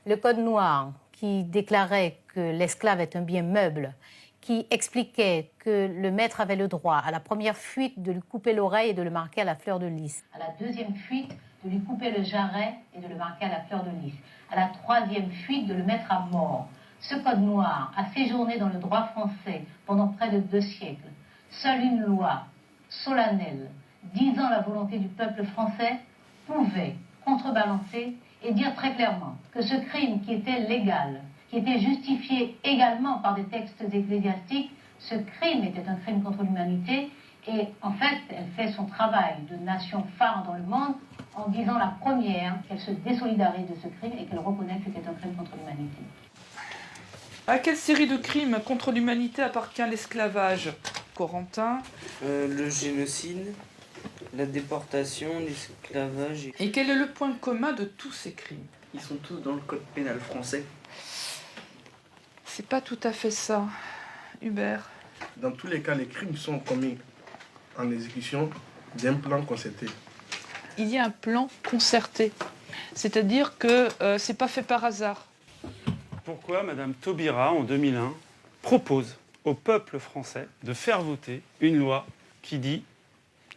Le Code noir qui déclarait que l'esclave est un bien meuble, qui expliquait que le maître avait le droit à la première fuite de lui couper l'oreille et de le marquer à la fleur de lys, à la deuxième fuite de lui couper le jarret et de le marquer à la fleur de lys, à la troisième fuite de le mettre à mort. Ce code noir a séjourné dans le droit français pendant près de 2 siècles. Seule une loi solennelle, disant la volonté du peuple français, pouvait contrebalancer et dire très clairement que ce crime qui était légal, qui était justifié également par des textes ecclésiastiques, ce crime était un crime contre l'humanité. Et en fait, elle fait son travail de nation phare dans le monde en disant la première qu'elle se désolidarise de ce crime et qu'elle reconnaît que c'était un crime contre l'humanité. À quelle série de crimes contre l'humanité appartient l'esclavage, Corentin? Le génocide, la déportation, l'esclavage. Et quel est le point commun de tous ces crimes? Ils sont tous dans le code pénal français. C'est pas tout à fait ça, Hubert. Dans tous les cas, les crimes sont commis en exécution d'un plan concerté. Il y a un plan concerté, c'est-à-dire que c'est pas fait par hasard. Pourquoi Madame Taubira, en 2001, propose au peuple français de faire voter une loi qui dit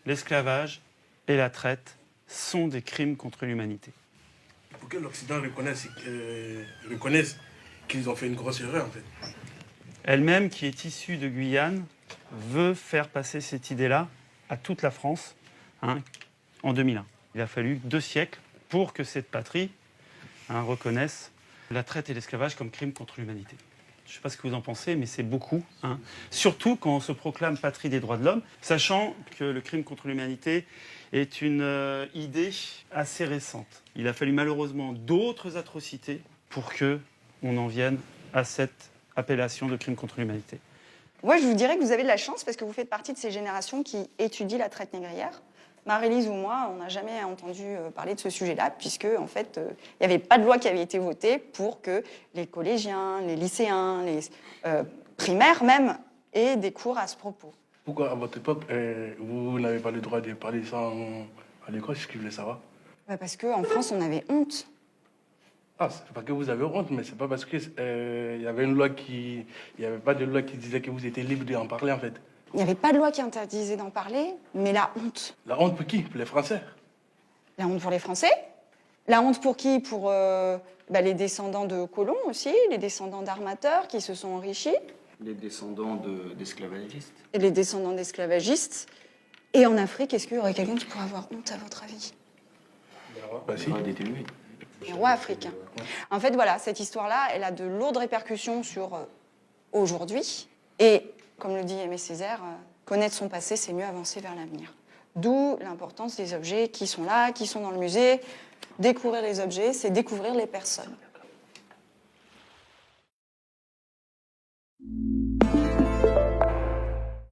l'esclavage et la traite sont des crimes contre l'humanité? Il faut que l'Occident reconnaisse qu'ils ont fait une grosse erreur, en fait. Elle-même, qui est issue de Guyane, veut faire passer cette idée-là à toute la France en 2001. Il a fallu 2 siècles pour que cette patrie reconnaisse la traite et l'esclavage comme crimes contre l'humanité. Je ne sais pas ce que vous en pensez, mais c'est beaucoup. Surtout quand on se proclame patrie des droits de l'homme, sachant que le crime contre l'humanité est une idée assez récente. Il a fallu malheureusement d'autres atrocités pour qu'on en vienne à cette appellation de crime contre l'humanité. Moi, je vous dirais que vous avez de la chance parce que vous faites partie de ces générations qui étudient la traite négrière. Marie-Lise ou moi, on n'a jamais entendu parler de ce sujet-là, puisque en fait, il n'y avait pas de loi qui avait été votée pour que les collégiens, les lycéens, les primaires même, aient des cours à ce propos. Pourquoi, à votre époque, vous n'avez pas le droit de parler de ça à l'école, c'est ce que je voulais savoir? Parce qu'en France, on avait honte. Ah, c'est pas que vous avez honte, mais c'est pas parce qu'il y avait une loi qui... Il n'y avait pas de loi qui disait que vous étiez libre d'en parler, en fait. Il n'y avait pas de loi qui interdisait d'en parler, mais la honte. La honte pour qui? Pour les Français? La honte pour les Français? La honte pour qui? Pour les descendants de colons aussi, les descendants d'armateurs qui se sont enrichis. Les descendants d'esclavagistes. Et les descendants d'esclavagistes. Et en Afrique, est-ce qu'il y aurait quelqu'un qui pourrait avoir honte, à votre avis? Bah si. Les rois africains. En fait, voilà, cette histoire-là, elle a de lourdes répercussions sur aujourd'hui. Et, comme le dit Aimé Césaire, connaître son passé, c'est mieux avancer vers l'avenir. D'où l'importance des objets qui sont là, qui sont dans le musée. Découvrir les objets, c'est découvrir les personnes.